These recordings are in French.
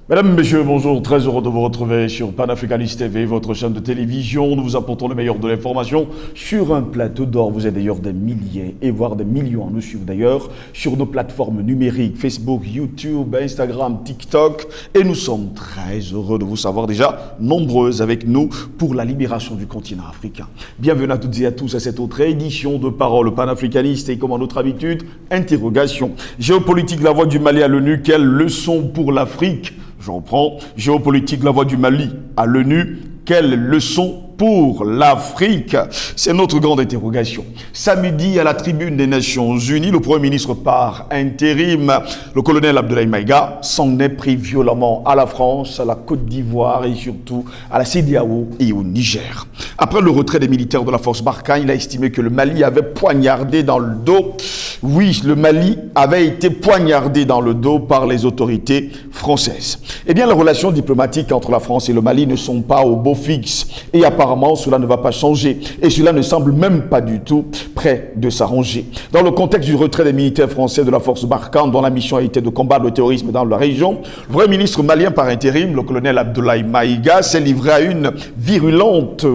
Mesdames, Messieurs, bonjour, très heureux de vous retrouver sur Panafricanist TV, votre chaîne de télévision. Nous vous apportons le meilleur de l'information sur un plateau d'or. Vous êtes d'ailleurs des milliers et voire des millions à nous suivre d'ailleurs sur nos plateformes numériques, Facebook, YouTube, Instagram, TikTok. Et nous sommes très heureux de vous savoir déjà nombreuses avec nous pour la libération du continent africain. Bienvenue à toutes et à tous à cette autre édition de Parole panafricaniste et comme à notre habitude, interrogation. Géopolitique, la voix du Mali à l'ONU, quelle leçon pour l'Afrique? Je reprends, géopolitique, la voix du Mali à l'ONU, quelle leçon pour l'Afrique? C'est notre grande interrogation. Samedi, à la tribune des Nations Unies, le Premier ministre par intérim, le colonel Abdoulaye Maïga, s'en est pris violemment à la France, à la Côte d'Ivoire et surtout à la CEDEAO et au Niger. Après le retrait des militaires de la force Barkhane, il a estimé que le Mali avait poignardé dans le dos. Oui, le Mali avait été poignardé dans le dos par les autorités françaises. Eh bien, les relations diplomatiques entre la France et le Mali ne sont pas au beau fixe. Et apparemment, cela ne va pas changer. Et cela ne semble même pas du tout prêt de s'arranger. Dans le contexte du retrait des militaires français de la force Barkhane, dont la mission a été de combattre le terrorisme dans la région, le vrai ministre malien par intérim, le colonel Abdoulaye Maïga, s'est livré à une virulente,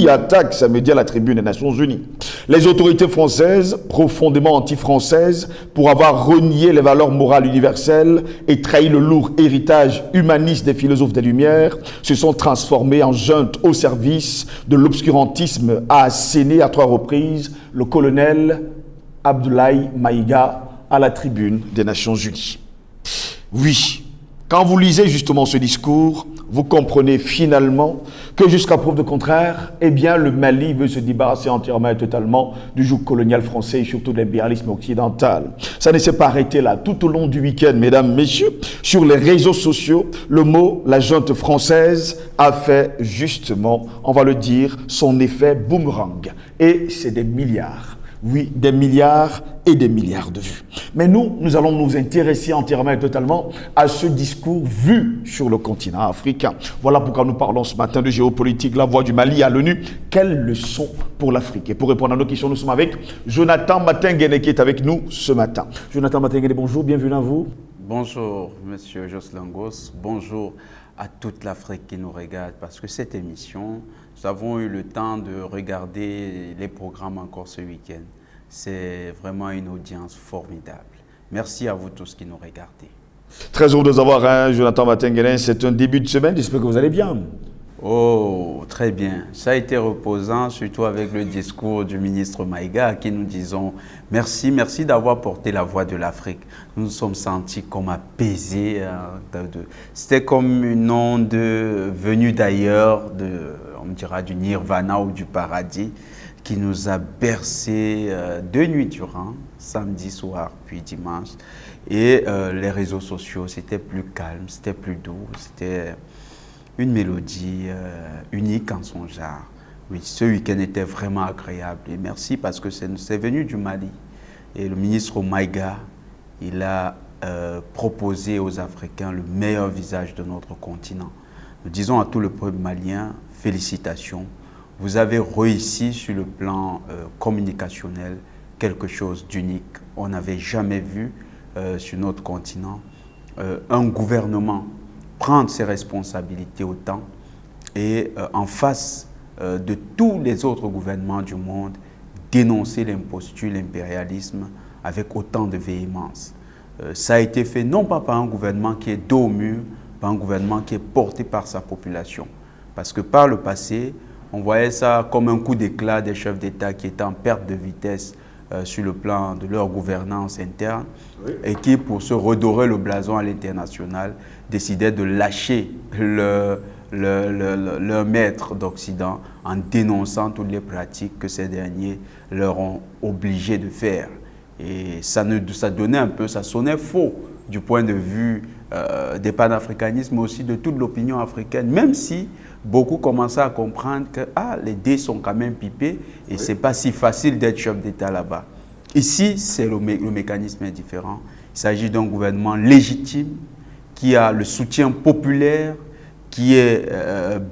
attaque samedi à la tribune des Nations Unies. Les autorités françaises, profondément anti-françaises, pour avoir renié les valeurs morales universelles et trahi le lourd héritage humaniste des philosophes des Lumières, se sont transformées en junte au service de l'obscurantisme, a asséné à 3 reprises le colonel Abdoulaye Maïga à la tribune des Nations Unies. Oui, quand vous lisez justement ce discours, vous comprenez finalement que jusqu'à preuve de contraire, eh bien, le Mali veut se débarrasser entièrement et totalement du joug colonial français et surtout de l'impérialisme occidental. Ça ne s'est pas arrêté là. Tout au long du week-end, mesdames, messieurs, sur les réseaux sociaux, le mot « la junte française » a fait justement, on va le dire, son effet boomerang. Et c'est des milliards. Oui, des milliards et des milliards de vues. Mais nous allons nous intéresser entièrement et totalement à ce discours vu sur le continent africain. Voilà pourquoi nous parlons ce matin de géopolitique, la voix du Mali à l'ONU. Quelle leçon pour l'Afrique? Et pour répondre à nos questions, nous sommes avec Jonathan Matenguene qui est avec nous ce matin. Jonathan Matenguene, bonjour, bienvenue à vous. Bonjour, monsieur Jocelyn Goss. Bonjour à toute l'Afrique qui nous regarde parce que cette émission, nous avons eu le temps de regarder les programmes encore ce week-end. C'est vraiment une audience formidable. Merci à vous tous qui nous regardez. Très heureux de vous avoir, Jonathan Matenguene. C'est un début de semaine, j'espère que vous allez bien. Oh, très bien. Ça a été reposant, surtout avec le discours du ministre Maïga, à qui nous disons merci, merci d'avoir porté la voix de l'Afrique. Nous nous sommes sentis comme apaisés. C'était comme une onde venue d'ailleurs, on dira du nirvana ou du paradis, qui nous a bercés 2 nuits durant, samedi soir puis dimanche. Et les réseaux sociaux, c'était plus calme, c'était plus doux, c'était une mélodie unique en son genre. Oui, ce week-end était vraiment agréable et merci parce que c'est venu du Mali. Et le ministre Maïga, il a proposé aux Africains le meilleur visage de notre continent. Nous disons à tout le peuple malien, félicitations. Vous avez réussi sur le plan communicationnel quelque chose d'unique. On n'avait jamais vu sur notre continent un gouvernement prendre ses responsabilités autant et en face de tous les autres gouvernements du monde, dénoncer l'imposture, l'impérialisme avec autant de véhémence. Ça a été fait non pas par un gouvernement qui est dos au mur, par un gouvernement qui est porté par sa population. Parce que par le passé, on voyait ça comme un coup d'éclat des chefs d'État qui étaient en perte de vitesse sur le plan de leur gouvernance interne, oui, et qui, pour se redorer le blason à l'international, décidaient de lâcher leur maître d'Occident en dénonçant toutes les pratiques que ces derniers leur ont obligés de faire. Et ça donnait un peu, ça sonnait faux du point de vue des panafricanistes, mais aussi de toute l'opinion africaine, même si beaucoup commençaient à comprendre que les dés sont quand même pipés et oui, c'est pas si facile d'être chef d'État là-bas. Ici, le mécanisme est différent. Il s'agit d'un gouvernement légitime qui a le soutien populaire, qui est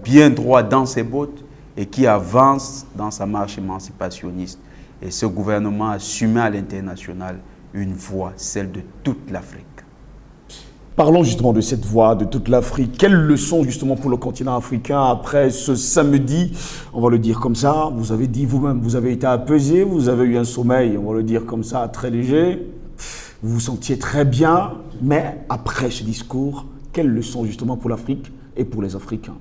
bien droit dans ses bottes et qui avance dans sa marche émancipationniste. Et ce gouvernement a assumé à l'international une voix, celle de toute l'Afrique. Parlons justement de cette voix de toute l'Afrique. Quelle leçon justement pour le continent africain après ce samedi, on va le dire comme ça, vous avez dit vous-même, vous avez été apaisé, vous avez eu un sommeil, on va le dire comme ça, très léger, vous vous sentiez très bien, mais après ce discours, quelle leçon justement pour l'Afrique et pour les Africains?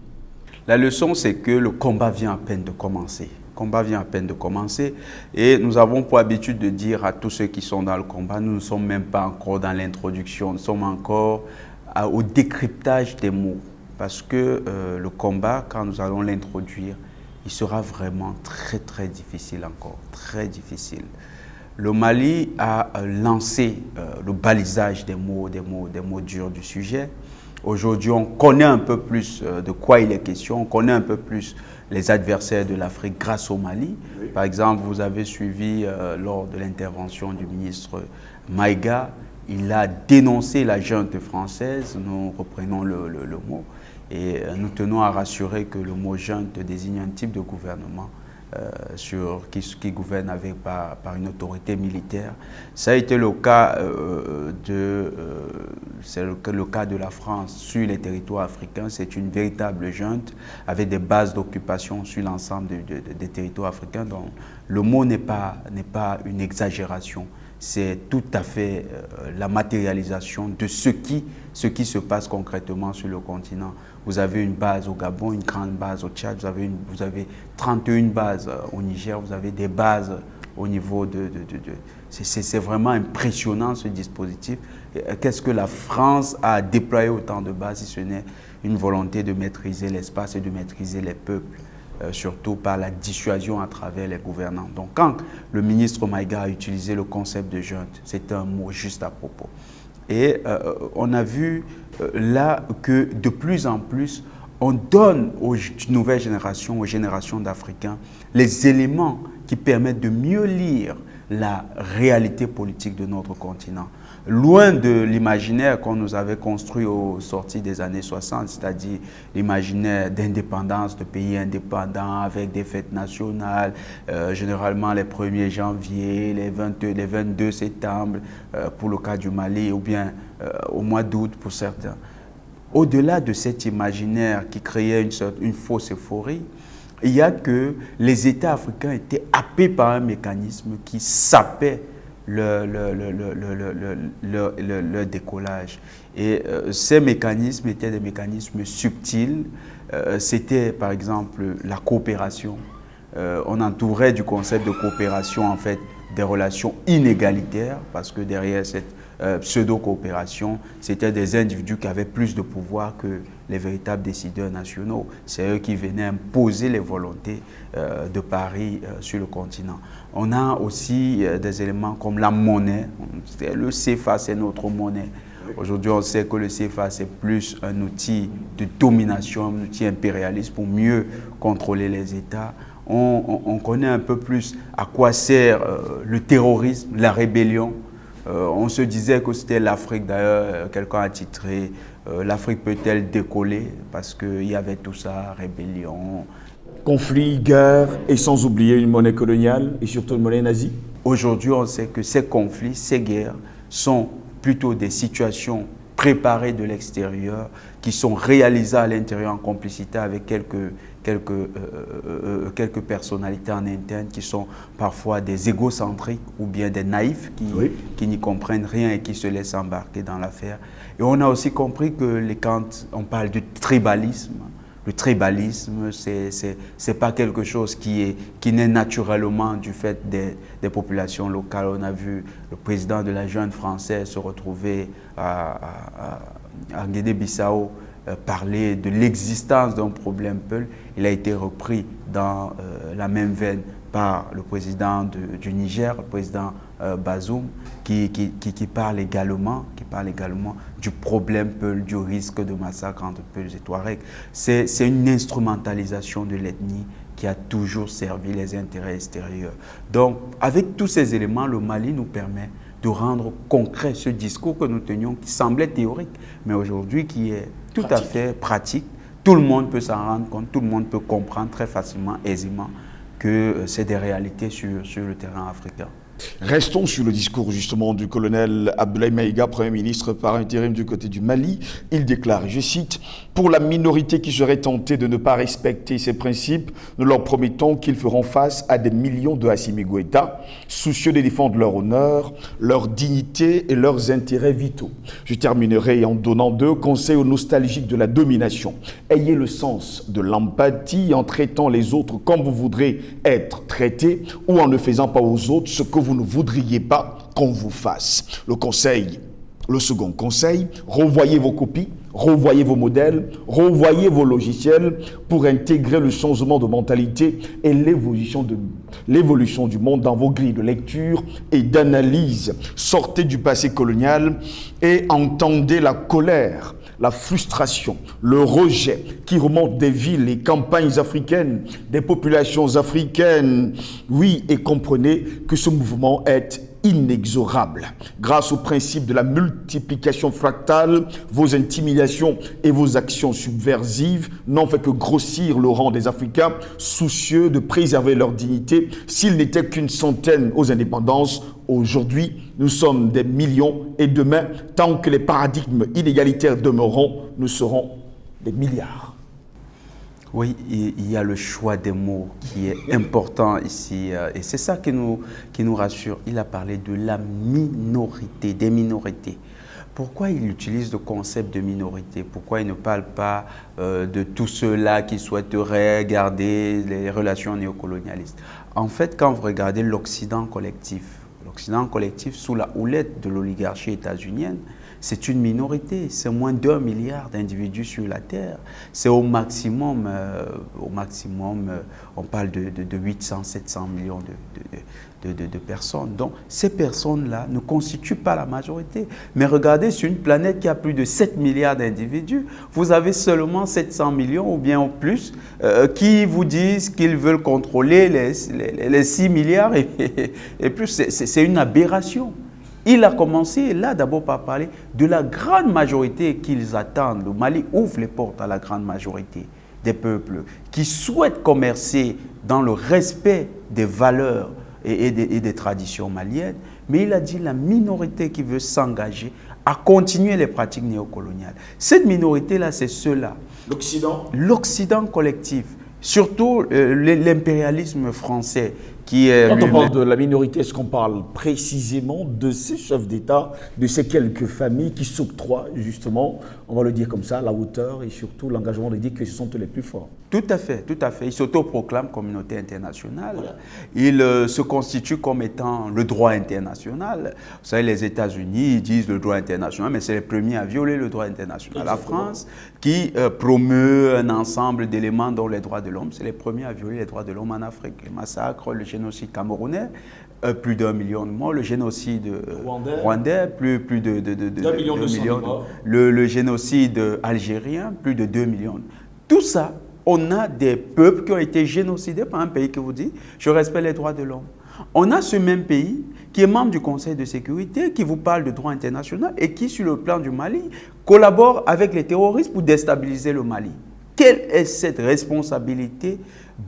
La leçon, c'est que le combat vient à peine de commencer. Le combat vient à peine de commencer et nous avons pour habitude de dire à tous ceux qui sont dans le combat, nous ne sommes même pas encore dans l'introduction, nous sommes encore au décryptage des mots. Parce que le combat, quand nous allons l'introduire, il sera vraiment très très difficile encore, très difficile. Le Mali a lancé le balisage des mots durs du sujet. Aujourd'hui, on connaît un peu plus de quoi il est question, on connaît un peu plus les adversaires de l'Afrique grâce au Mali. Oui. Par exemple, vous avez suivi lors de l'intervention du ministre Maïga, il a dénoncé la junte française, nous reprenons le mot, et nous tenons à rassurer que le mot junte désigne un type de gouvernement qui gouverne par une autorité militaire. Ça a été le cas le cas de la France sur les territoires africains. C'est une véritable junte avec des bases d'occupation sur l'ensemble des territoires africains. Donc, le mot n'est pas une exagération. C'est tout à fait la matérialisation de ce qui se passe concrètement sur le continent. Vous avez une base au Gabon, une grande base au Tchad, vous avez 31 bases au Niger, vous avez des bases au niveau c'est vraiment impressionnant ce dispositif. Qu'est-ce que la France a déployé autant de bases si ce n'est une volonté de maîtriser l'espace et de maîtriser les peuples, surtout par la dissuasion à travers les gouvernants. Donc quand le ministre Maïga a utilisé le concept de junte, c'est un mot juste à propos. Et on a vu là que de plus en plus, on donne aux nouvelles générations, aux générations d'Africains, les éléments qui permettent de mieux lire la réalité politique de notre continent. Loin de l'imaginaire qu'on nous avait construit aux sorties des années 60, c'est-à-dire l'imaginaire d'indépendance, de pays indépendants avec des fêtes nationales, généralement les 1er janvier, les 22 septembre pour le cas du Mali, ou bien au mois d'août pour certains. Au-delà de cet imaginaire qui créait une fausse euphorie, il y a que les États africains étaient happés par un mécanisme qui sapait le décollage. Et ces mécanismes étaient des mécanismes subtils. C'était par exemple la coopération. On entourait du concept de coopération en fait des relations inégalitaires parce que derrière cette pseudo-coopération, c'était des individus qui avaient plus de pouvoir que les véritables décideurs nationaux. C'est eux qui venaient imposer les volontés de Paris sur le continent. On a aussi des éléments comme la monnaie. Le CFA, c'est notre monnaie. Aujourd'hui, on sait que le CFA, c'est plus un outil de domination, un outil impérialiste pour mieux contrôler les États. On connaît un peu plus à quoi sert le terrorisme, la rébellion. On se disait que c'était l'Afrique, d'ailleurs, quelqu'un a titré l'Afrique peut-elle décoller parce qu'il y avait tout ça, rébellion. Conflits, guerres et sans oublier une monnaie coloniale et surtout une monnaie nazie. Aujourd'hui, on sait que ces conflits, ces guerres sont plutôt des situations préparées de l'extérieur qui sont réalisées à l'intérieur en complicité avec quelques personnalités en interne qui sont parfois des égocentriques ou bien des naïfs qui n'y comprennent rien et qui se laissent embarquer dans l'affaire. Et on a aussi compris que quand on parle de tribalisme, le tribalisme, c'est pas quelque chose qui naît naturellement du fait des populations locales. On a vu le président de la junte française se retrouver à Guinée-Bissau parler de l'existence d'un problème Peul. Il a été repris dans la même veine par le président du Niger, le président Bazoum, qui parle également du problème Peul, du risque de massacre entre Peuls et Touaregs. C'est une instrumentalisation de l'ethnie qui a toujours servi les intérêts extérieurs. Donc, avec tous ces éléments, le Mali nous permet de rendre concret ce discours que nous tenions, qui semblait théorique, mais aujourd'hui qui est tout à fait pratique. Tout le monde peut s'en rendre compte, tout le monde peut comprendre très facilement, aisément, que c'est des réalités sur le terrain africain. Restons sur le discours justement du colonel Abdoulaye Maïga, Premier ministre par intérim du côté du Mali. Il déclare, je cite, « Pour la minorité qui serait tentée de ne pas respecter ces principes, nous leur promettons qu'ils feront face à des millions de Assimi Goïta, soucieux de défendre leur honneur, leur dignité et leurs intérêts vitaux. » Je terminerai en donnant 2 conseils aux nostalgiques de la domination. Ayez le sens de l'empathie en traitant les autres comme vous voudrez être traités ou en ne faisant pas aux autres ce que vous ne voudriez pas qu'on vous fasse. Le second conseil, revoyez vos copies, revoyez vos modèles, revoyez vos logiciels pour intégrer le changement de mentalité et l'évolution du monde dans vos grilles de lecture et d'analyse. Sortez du passé colonial et entendez la colère, la frustration, le rejet qui remonte des villes et campagnes africaines, des populations africaines. Oui, et comprenez que ce mouvement est inexorable. Grâce au principe de la multiplication fractale, vos intimidations et vos actions subversives n'ont fait que grossir le rang des Africains, soucieux de préserver leur dignité. S'ils n'étaient qu'une centaine aux indépendances, aujourd'hui, nous sommes des millions et demain, tant que les paradigmes inégalitaires demeureront, nous serons des milliards. Oui, il y a le choix des mots qui est important ici et c'est ça qui nous rassure. Il a parlé de la minorité, des minorités. Pourquoi il utilise le concept de minorité? Pourquoi il ne parle pas de tous ceux-là qui souhaiteraient garder les relations néocolonialistes? En fait, quand vous regardez l'Occident collectif sous la houlette de l'oligarchie états-unienne, c'est une minorité, c'est moins d'1 milliard d'individus sur la Terre. C'est au maximum, on parle de 800, 700 millions de personnes. Donc, ces personnes-là ne constituent pas la majorité. Mais regardez, sur une planète qui a plus de 7 milliards d'individus, vous avez seulement 700 millions ou bien plus qui vous disent qu'ils veulent contrôler les 6 milliards et plus. C'est une aberration. Il a commencé là d'abord par parler de la grande majorité qu'ils attendent. Le Mali ouvre les portes à la grande majorité des peuples qui souhaitent commercer dans le respect des valeurs et des traditions maliennes. Mais il a dit la minorité qui veut s'engager à continuer les pratiques néocoloniales. Cette minorité-là, c'est ceux-là. L'Occident? L'Occident collectif, surtout l'impérialisme français. Quand on parle de la minorité, est-ce qu'on parle précisément de ces chefs d'État, de ces quelques familles qui s'octroient justement, on va le dire comme ça, la hauteur et surtout l'engagement de dire que ce sont les plus forts? Tout à fait, tout à fait. Ils s'autoproclament communauté internationale. Voilà. Ils se constituent comme étant le droit international. Vous savez, les États-Unis disent le droit international, mais c'est les premiers à violer le droit international. Exactement. La France, qui promeut un ensemble d'éléments dont les droits de l'homme, c'est les premiers à violer les droits de l'homme en Afrique. Les massacres, le génocide camerounais, plus d'1 million de morts, le génocide rwandais, plus de 2 millions de morts, le génocide algérien, plus de 2 millions. Tout ça, on a des peuples qui ont été génocidés par un pays qui vous dit « je respecte les droits de l'homme ». On a ce même pays qui est membre du Conseil de sécurité, qui vous parle de droit international et qui, sur le plan du Mali, collabore avec les terroristes pour déstabiliser le Mali. Quelle est cette responsabilité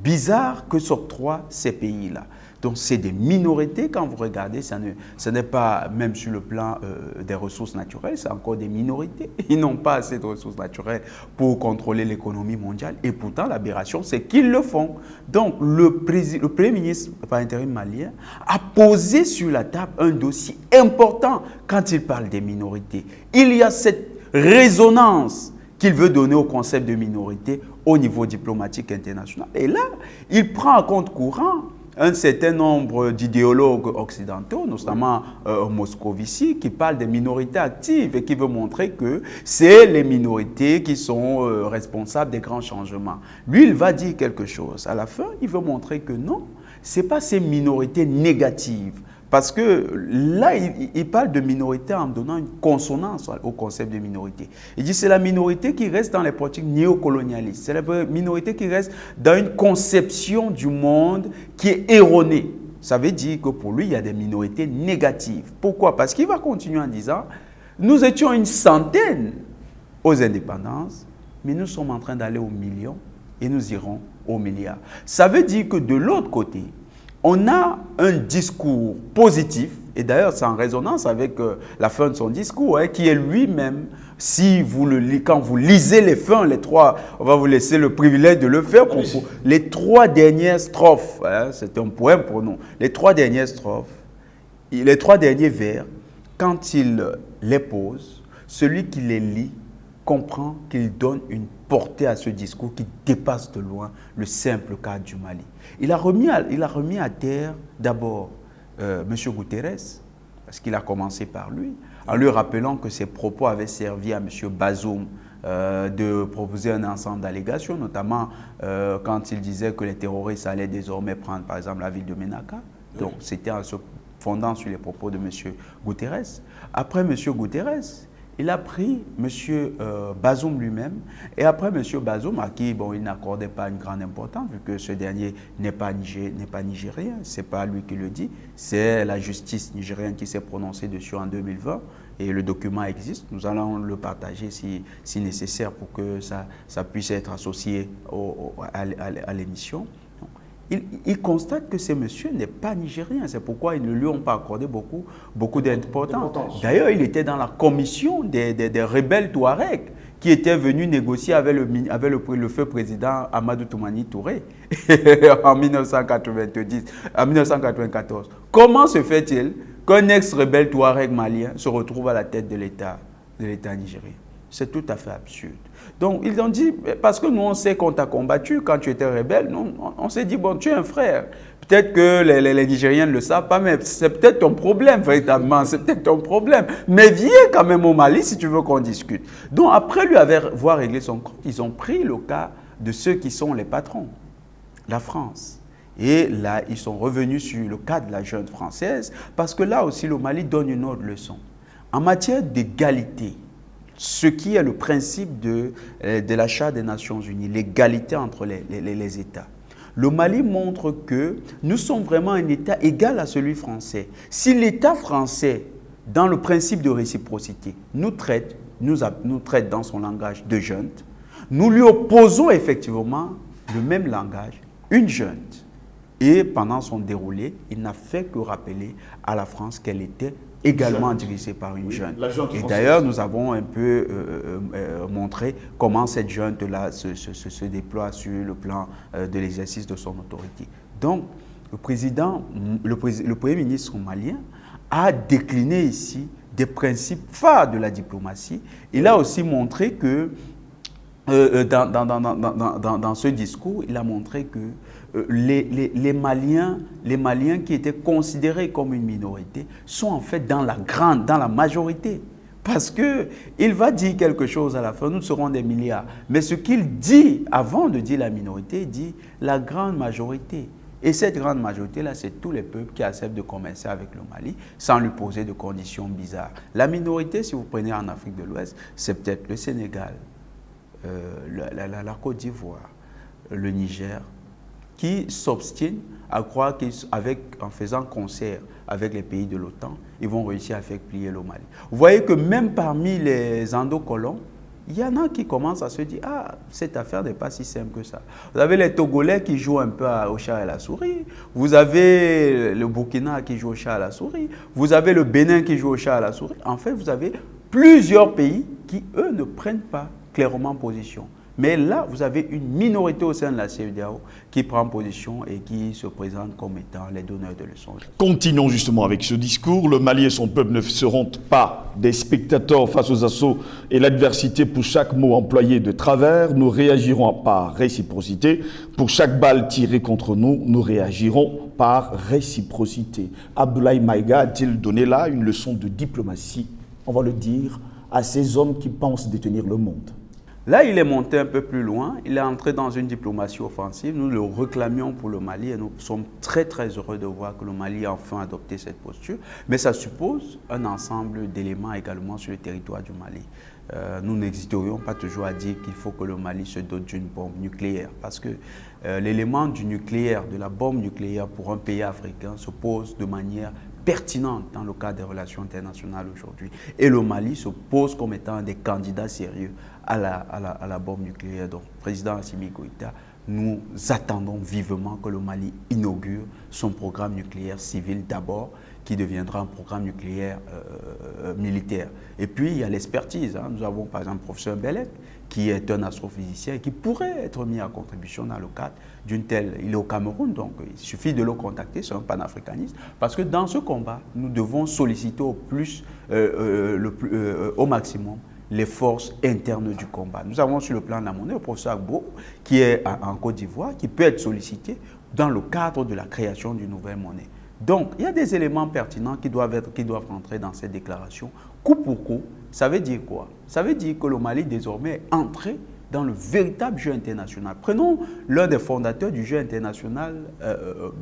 bizarre que s'octroient ces pays-là? Donc, c'est des minorités, quand vous regardez, ce n'est pas, même sur le plan des ressources naturelles, c'est encore des minorités. Ils n'ont pas assez de ressources naturelles pour contrôler l'économie mondiale. Et pourtant, l'aberration, c'est qu'ils le font. Donc, le Premier ministre par intérim malien a posé sur la table un dossier important quand il parle des minorités. Il y a cette résonance qu'il veut donner au concept de minorité au niveau diplomatique international. Et là, il prend en compte courant un certain nombre d'idéologues occidentaux, notamment Moscovici, qui parle des minorités actives et qui veut montrer que c'est les minorités qui sont responsables des grands changements. Lui, il va dire quelque chose. À la fin, il veut montrer que non, ce n'est pas ces minorités négatives. Parce que là, il parle de minorité en donnant une consonance au concept de minorité. Il dit que c'est la minorité qui reste dans les pratiques néocolonialistes. C'est la minorité qui reste dans une conception du monde qui est erronée. Ça veut dire que pour lui, il y a des minorités négatives. Pourquoi? Parce qu'il va continuer en disant, nous étions une centaine aux indépendances, mais nous sommes en train d'aller aux millions et nous irons aux milliards. Ça veut dire que de l'autre côté, on a un discours positif, et d'ailleurs c'est en résonance avec la fin de son discours, hein, qui est lui-même, si vous quand vous lisez les fins, les trois, on va vous laisser le privilège de le faire, pour les trois dernières strophes, hein, c'est un poème pour nous, les trois dernières strophes, les trois derniers vers, quand il les pose, celui qui les lit comprend qu'il donne une portée à ce discours qui dépasse de loin le simple cadre du Mali. Il a remis à terre d'abord M. Guterres, parce qu'il a commencé par lui, en lui rappelant que ses propos avaient servi à M. Bazoum de proposer un ensemble d'allégations, notamment quand il disait que les terroristes allaient désormais prendre par exemple la ville de Ménaka. Donc c'était en se fondant sur les propos de M. Guterres. Après M. Guterres, il a pris M. Bazoum lui-même, et après M. Bazoum, à qui il n'accordait pas une grande importance, vu que ce dernier n'est pas nigérien, ce n'est pas lui qui le dit, c'est la justice nigérienne qui s'est prononcée dessus en 2020, et le document existe, nous allons le partager si nécessaire pour que ça puisse être associé à l'émission. Il constate que ce monsieur n'est pas nigérien. C'est pourquoi ils ne lui ont pas accordé beaucoup d'importance. D'ailleurs, il était dans la commission des rebelles Touaregs qui étaient venus négocier avec le feu président Amadou Toumani Touré en 1994. Comment se fait-il qu'un ex-rebelle Touareg malien se retrouve à la tête de l'État nigérien? C'est tout à fait absurde. Donc, ils ont dit, parce que nous, on sait qu'on t'a combattu quand tu étais rebelle, on s'est dit, bon, tu es un frère. Peut-être que les Nigériens ne le savent pas, mais c'est peut-être ton problème, véritablement, c'est peut-être ton problème. Mais viens quand même au Mali si tu veux qu'on discute. Donc, après lui avoir réglé son compte, ils ont pris le cas de ceux qui sont les patrons, la France. Et là, ils sont revenus sur le cas de la jeune française, parce que là aussi, le Mali donne une autre leçon. En matière d'égalité, ce qui est le principe de la Charte des Nations Unies, l'égalité entre les États. Le Mali montre que nous sommes vraiment un État égal à celui français. Si l'État français, dans le principe de réciprocité, nous traite dans son langage de junte, nous lui opposons effectivement le même langage, une junte. Et pendant son déroulé, il n'a fait que rappeler à la France qu'elle était également dirigée par une junte. Et d'ailleurs, nous avons un peu montré comment cette junte-là se déploie sur le plan de l'exercice de son autorité. Donc, le Premier ministre malien a décliné ici des principes phares de la diplomatie. Il a aussi montré que, dans ce discours, il a montré que les Maliens qui étaient considérés comme une minorité sont en fait dans la majorité. Parce qu'il va dire quelque chose à la fin, nous serons des milliards. Mais ce qu'il dit, avant de dire la minorité, il dit la grande majorité. Et cette grande majorité-là, c'est tous les peuples qui acceptent de commercer avec le Mali sans lui poser de conditions bizarres. La minorité, si vous prenez en Afrique de l'Ouest, c'est peut-être le Sénégal, la Côte d'Ivoire, le Niger, qui s'obstinent à croire qu'en faisant concert avec les pays de l'OTAN, ils vont réussir à faire plier le Mali. Vous voyez que même parmi les endocolons, il y en a qui commencent à se dire « Ah, cette affaire n'est pas si simple que ça ». Vous avez les Togolais qui jouent un peu au chat et à la souris. Vous avez le Burkina qui joue au chat et à la souris. Vous avez le Bénin qui joue au chat et à la souris. En fait, vous avez plusieurs pays qui, eux, ne prennent pas clairement position. Mais là, vous avez une minorité au sein de la CEDEAO qui prend position et qui se présente comme étant les donneurs de leçons. Continuons justement avec ce discours. Le Mali et son peuple ne seront pas des spectateurs face aux assauts et l'adversité pour chaque mot employé de travers. Nous réagirons par réciprocité. Pour chaque balle tirée contre nous, nous réagirons par réciprocité. Abdoulaye Maïga a-t-il donné là une leçon de diplomatie, on va le dire, à ces hommes qui pensent détenir le monde? Là, il est monté un peu plus loin, il est entré dans une diplomatie offensive. Nous le réclamions pour le Mali et nous sommes très très heureux de voir que le Mali a enfin adopté cette posture. Mais ça suppose un ensemble d'éléments également sur le territoire du Mali. Nous n'hésiterions pas toujours à dire qu'il faut que le Mali se dote d'une bombe nucléaire parce que l'élément du nucléaire, de la bombe nucléaire pour un pays africain se pose de manière pertinente dans le cadre des relations internationales aujourd'hui. Et le Mali se pose comme étant un des candidats sérieux à la bombe nucléaire. Donc, président Assimi Goïta, nous attendons vivement que le Mali inaugure son programme nucléaire civil d'abord, qui deviendra un programme nucléaire militaire. Et puis, il y a l'expertise. Hein. Nous avons par exemple le professeur Belek, qui est un astrophysicien et qui pourrait être mis à contribution dans le cadre d'une telle... Il est au Cameroun, donc il suffit de le contacter, c'est un panafricaniste. Parce que dans ce combat, nous devons solliciter au maximum les forces internes du combat. Nous avons sur le plan de la monnaie le professeur Agbo, qui est en Côte d'Ivoire, qui peut être sollicité dans le cadre de la création d'une nouvelle monnaie. Donc, il y a des éléments pertinents qui doivent rentrer dans cette déclaration. Coup pour coup, ça veut dire quoi? Ça veut dire que le Mali, désormais, est entré dans le véritable jeu international. Prenons l'un des fondateurs du jeu international,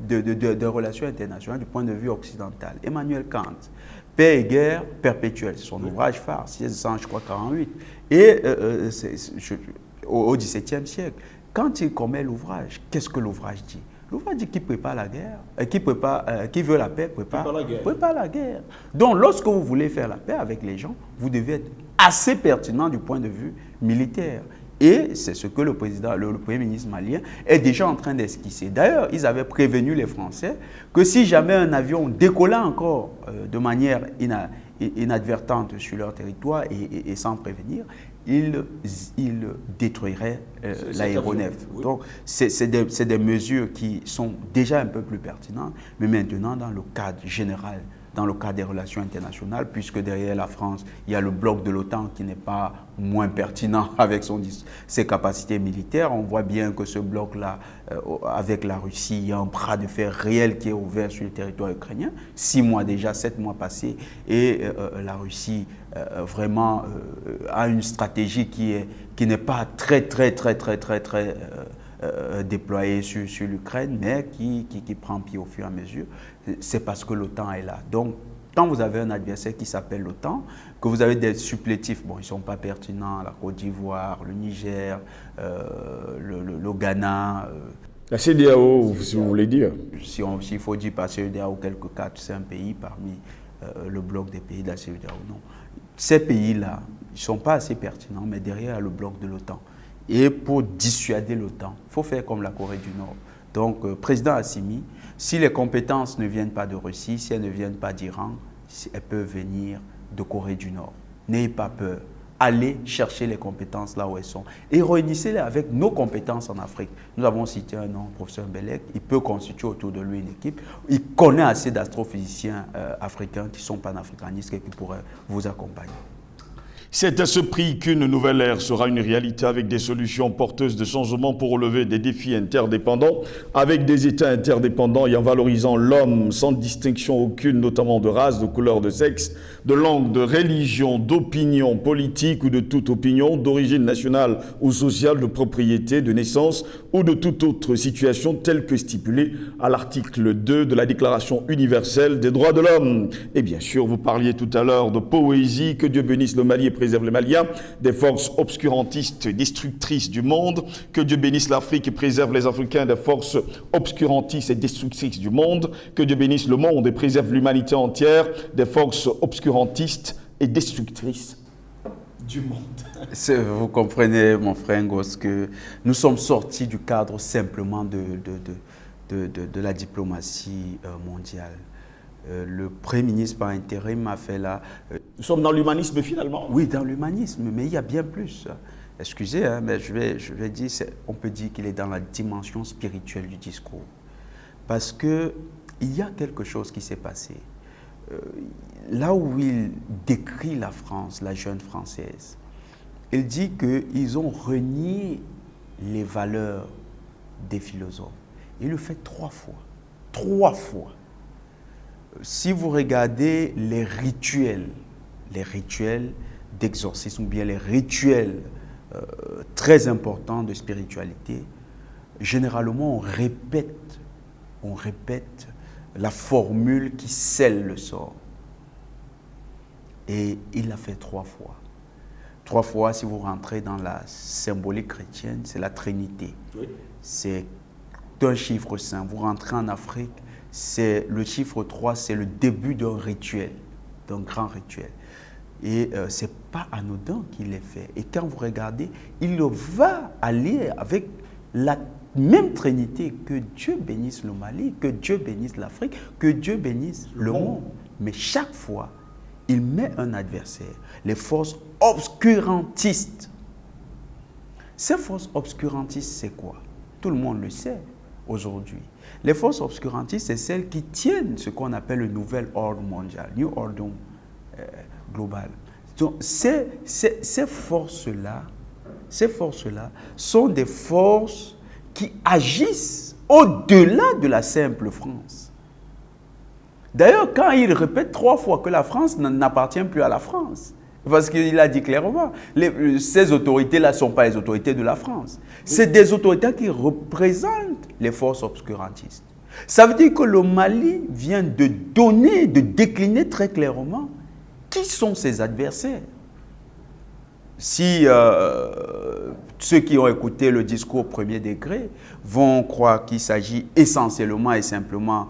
des relations internationales du point de vue occidental, Emmanuel Kant. Paix et guerre perpétuelle, c'est son ouvrage phare, 1648. Et au XVIIe siècle, quand il commet l'ouvrage, qu'est-ce que l'ouvrage dit? L'ouvrage dit qui prépare la guerre, qui veut la paix, prépare la guerre. Donc, lorsque vous voulez faire la paix avec les gens, vous devez être assez pertinent du point de vue militaire. Et c'est ce que le Premier ministre malien est déjà en train d'esquisser. D'ailleurs, ils avaient prévenu les Français que si jamais un avion décollait encore de manière inadvertante sur leur territoire et sans prévenir, ils détruiraient l'aéronef. Oui. Donc, c'est des mesures qui sont déjà un peu plus pertinentes, mais maintenant dans le cadre général, dans le cadre des relations internationales, puisque derrière la France, il y a le bloc de l'OTAN qui n'est pas moins pertinent avec ses capacités militaires. On voit bien que ce bloc-là, avec la Russie, il y a un bras de fer réel qui est ouvert sur le territoire ukrainien. 6 mois déjà, 7 mois passés, et la Russie vraiment a une stratégie qui n'est pas très déployée sur l'Ukraine, mais qui prend pied au fur et à mesure. C'est parce que l'OTAN est là. Donc, quand vous avez un adversaire qui s'appelle l'OTAN, que vous avez des supplétifs, bon, ils ne sont pas pertinents, la Côte d'Ivoire, le Niger, le Ghana. La CEDEAO, si vous voulez dire. S'il faut dire par CEDEAO quelques cas, c'est un pays parmi le bloc des pays de la CEDEAO. Non. Ces pays-là, ils ne sont pas assez pertinents, mais derrière, il y a le bloc de l'OTAN. Et pour dissuader l'OTAN, il faut faire comme la Corée du Nord. Donc, président Assimi, si les compétences ne viennent pas de Russie, si elles ne viennent pas d'Iran, elles peuvent venir de Corée du Nord. N'ayez pas peur. Allez chercher les compétences là où elles sont et réunissez-les avec nos compétences en Afrique. Nous avons cité un nom, le professeur Belek. Il peut constituer autour de lui une équipe. Il connaît assez d'astrophysiciens africains qui sont panafricanistes et qui pourraient vous accompagner. C'est à ce prix qu'une nouvelle ère sera une réalité avec des solutions porteuses de changement pour relever des défis interdépendants, avec des États interdépendants et en valorisant l'homme sans distinction aucune, notamment de race, de couleur, de sexe, de langue, de religion, d'opinion politique ou de toute opinion, d'origine nationale ou sociale, de propriété, de naissance ou de toute autre situation telle que stipulée à l'article 2 de la Déclaration universelle des droits de l'homme. Et bien sûr, vous parliez tout à l'heure de poésie, que Dieu bénisse le Mali et préserve les Maliens, des forces obscurantistes destructrices du monde, que Dieu bénisse l'Afrique et préserve les Africains des forces obscurantistes et destructrices du monde, que Dieu bénisse le monde et préserve l'humanité entière des forces obscurantistes et destructrices du monde. Vous comprenez, mon frère Ngos, que nous sommes sortis du cadre simplement de la diplomatie mondiale. Le Premier ministre par intérim a fait là... Nous sommes dans l'humanisme finalement. Oui, dans l'humanisme, mais il y a bien plus. Excusez, hein, mais je vais dire, on peut dire qu'il est dans la dimension spirituelle du discours. Parce qu'il y a quelque chose qui s'est passé. Là où il décrit la France, la jeune française, il dit qu'ils ont renié les valeurs des philosophes. Il le fait 3 fois. 3 fois. Si vous regardez les rituels d'exorcisme ou bien les rituels très importants de spiritualité, généralement on répète la formule qui scelle le sort. Et il l'a fait 3 fois. 3 fois, si vous rentrez dans la symbolique chrétienne, c'est la Trinité. Oui. C'est un chiffre saint. Vous rentrez en Afrique, le chiffre 3, c'est le début d'un rituel, d'un grand rituel. Et ce n'est pas anodin qu'il l'ait fait. Et quand vous regardez, il va aller avec la même trinité. Que Dieu bénisse le Mali, que Dieu bénisse l'Afrique, que Dieu bénisse le monde. Mais chaque fois, il met un adversaire, les forces obscurantistes. Ces forces obscurantistes, c'est quoi? Tout le monde le sait aujourd'hui. Les forces obscurantistes, c'est celles qui tiennent ce qu'on appelle le nouvel ordre mondial, New Order global. Donc, ces forces-là sont des forces qui agissent au-delà de la simple France. D'ailleurs, quand il répète 3 fois que la France n'appartient plus à la France, parce qu'il a dit clairement, ces autorités-là ne sont pas les autorités de la France. C'est des autorités qui représentent les forces obscurantistes. Ça veut dire que le Mali vient de donner, de décliner très clairement qui sont ses adversaires. Si ceux qui ont écouté le discours premier degré vont croire qu'il s'agit essentiellement et simplement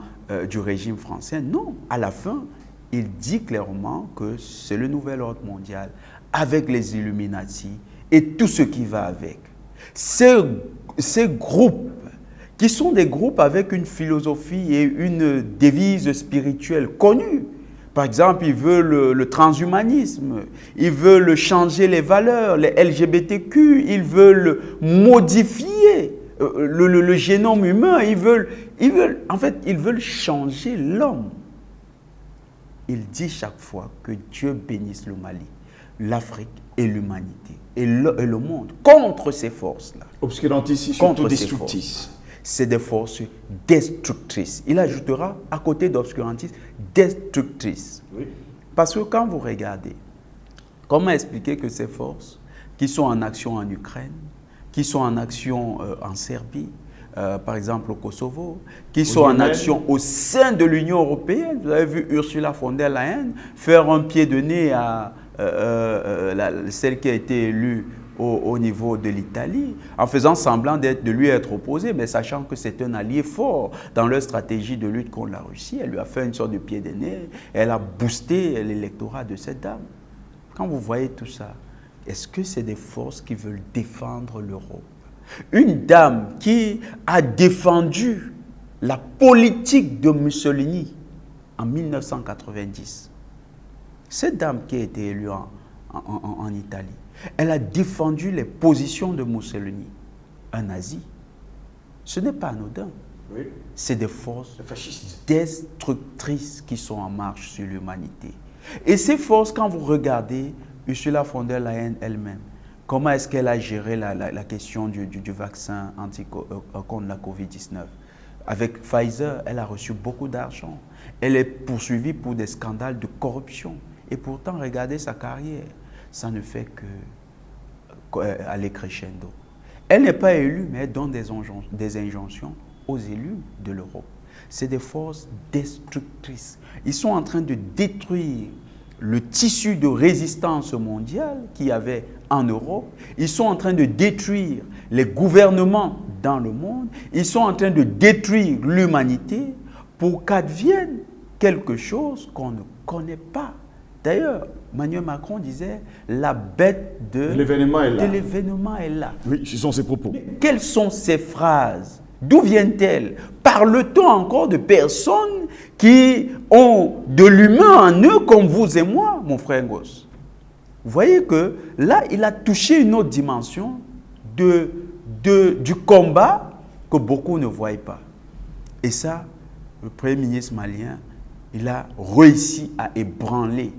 du régime français, non. À la fin, il dit clairement que c'est le nouvel ordre mondial avec les Illuminati et tout ce qui va avec. Ces groupes, qui sont des groupes avec une philosophie et une devise spirituelle connue. Par exemple, ils veulent le transhumanisme, ils veulent changer les valeurs, les LGBTQ, ils veulent modifier le génome humain, ils veulent changer l'homme. Il dit chaque fois que Dieu bénisse le Mali, l'Afrique et l'humanité et le monde contre ces forces-là. Obscurantistes, surtout destructrices. C'est des forces destructrices. Il ajoutera, à côté d'obscurantistes, destructrices. Oui. Parce que quand vous regardez, comment expliquer que ces forces qui sont en action en Ukraine, qui sont en action en Serbie, par exemple au Kosovo, qui sont en action au sein de l'Union européenne. Vous avez vu Ursula von der Leyen faire un pied de nez à celle qui a été élue au niveau de l'Italie, en faisant semblant de lui être opposée, mais sachant que c'est un allié fort dans leur stratégie de lutte contre la Russie. Elle lui a fait une sorte de pied de nez, elle a boosté l'électorat de cette dame. Quand vous voyez tout ça, est-ce que c'est des forces qui veulent défendre l'Europe? Une dame qui a défendu la politique de Mussolini en 1990. Cette dame qui a été élue en Italie, elle a défendu les positions de Mussolini, un nazi. Ce n'est pas anodin. Oui. C'est des forces destructrices qui sont en marche sur l'humanité. Et ces forces, quand vous regardez Ursula von der Leyen elle-même, comment est-ce qu'elle a géré la question du vaccin contre la COVID-19? Avec Pfizer, elle a reçu beaucoup d'argent. Elle est poursuivie pour des scandales de corruption. Et pourtant, regardez sa carrière. Ça ne fait qu'aller crescendo. Elle n'est pas élue, mais elle donne des injonctions aux élus de l'Europe. C'est des forces destructrices. Ils sont en train de détruire le tissu de résistance mondiale qu'il y avait en Europe. Ils sont en train de détruire les gouvernements dans le monde. Ils sont en train de détruire l'humanité pour qu'advienne quelque chose qu'on ne connaît pas. D'ailleurs, Emmanuel Macron disait « la bête de l'événement est là ». Oui, ce sont ses propos. Mais quelles sont ces phrases? D'où viennent-elles? Parle-t-on encore de personnes qui ont de l'humain en eux comme vous et moi, mon frère Ngoz? Vous voyez que là, il a touché une autre dimension du combat que beaucoup ne voient pas. Et ça, le Premier ministre malien, il a réussi à ébranler,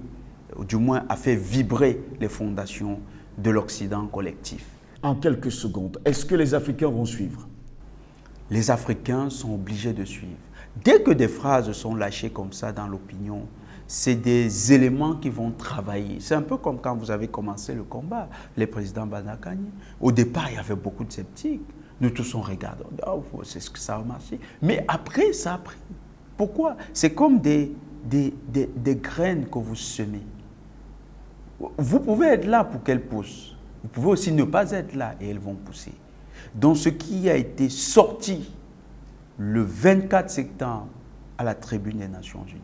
ou du moins à faire vibrer les fondations de l'Occident collectif. En quelques secondes, est-ce que les Africains vont suivre? Les Africains sont obligés de suivre. Dès que des phrases sont lâchées comme ça dans l'opinion, c'est des éléments qui vont travailler. C'est un peu comme quand vous avez commencé le combat, les présidents Banakani. Au départ, il y avait beaucoup de sceptiques. Nous tous on regarde, oh, c'est ce que ça a marché. Mais après, ça a pris. Pourquoi? C'est comme des graines que vous semez. Vous pouvez être là pour qu'elles poussent. Vous pouvez aussi ne pas être là et elles vont pousser. Donc ce qui a été sorti le 24 septembre à la tribune des Nations Unies,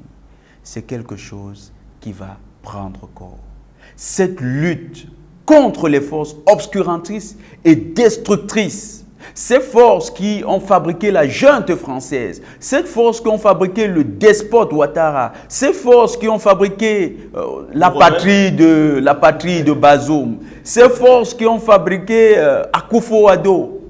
c'est quelque chose qui va prendre corps. cette lutte contre les forces obscurantistes et destructrices. Ces forces qui ont fabriqué la junte française, ces forces qui ont fabriqué le despote Ouattara, ces forces qui ont fabriqué la patrie de Bazoum, ces forces qui ont fabriqué Akufo-Addo,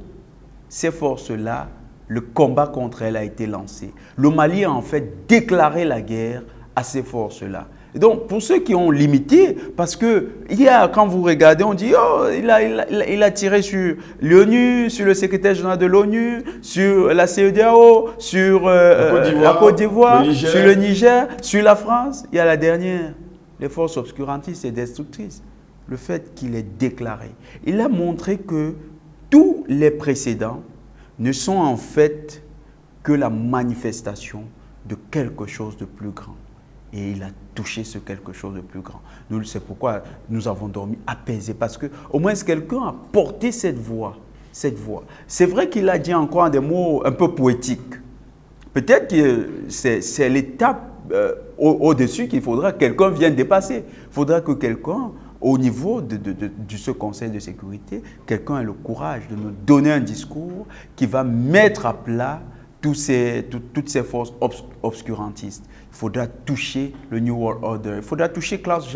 ces forces-là, le combat contre elles a été lancé. Le Mali a en fait déclaré la guerre à ces forces-là. Donc, pour ceux qui ont limité, parce que hier, quand vous regardez, on dit oh, il a tiré sur l'ONU, sur le secrétaire général de l'ONU, sur la CEDEAO, sur la Côte d'Ivoire, sur le Niger, sur la France. Il y a la dernière, les forces obscurantistes et destructrices. Le fait qu'il ait déclaré, il a montré que tous les précédents ne sont en fait que la manifestation de quelque chose de plus grand. Et il a touché ce quelque chose de plus grand. C'est pourquoi nous avons dormi apaisés, parce que au moins quelqu'un a porté cette voix. C'est vrai qu'il a dit encore des mots un peu poétiques. Peut-être que c'est l'étape au-dessus qu'il faudra que quelqu'un vienne dépasser. Il faudra que quelqu'un, au niveau de ce Conseil de sécurité, quelqu'un ait le courage de nous donner un discours qui va mettre à plat toutes ces forces obscurantistes. Il faudra toucher le New World Order, il faudra toucher Klaus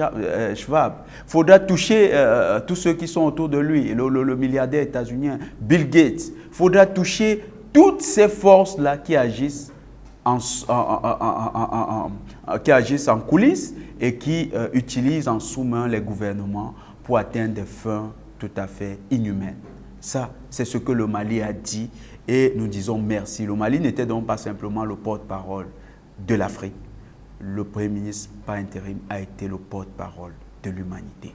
Schwab, il faudra toucher tous ceux qui sont autour de lui, le milliardaire états-unien, Bill Gates. Il faudra toucher toutes ces forces-là qui agissent en coulisses et qui utilisent en sous-main les gouvernements pour atteindre des fins tout à fait inhumaines. Ça, c'est ce que le Mali a dit et nous disons merci. Le Mali n'était donc pas simplement le porte-parole de l'Afrique. Le Premier ministre par intérim a été le porte-parole de l'humanité.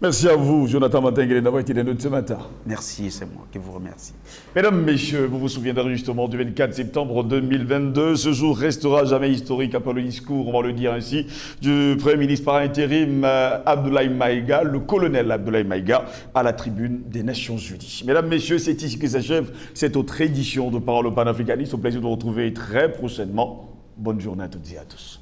Merci à vous, Jonathan Matenguele, d'avoir été des nôtres ce matin. Merci, c'est moi qui vous remercie. Mesdames, Messieurs, vous vous souviendrez justement du 24 septembre 2022. Ce jour restera jamais historique après le discours, on va le dire ainsi, du Premier ministre par intérim Abdoulaye Maïga, le colonel Abdoulaye Maïga, à la tribune des Nations Unies. Mesdames, Messieurs, c'est ici que s'achève cette autre édition de Parole panafricaniste. Au plaisir de vous retrouver très prochainement. Bonne journée à toutes et à tous.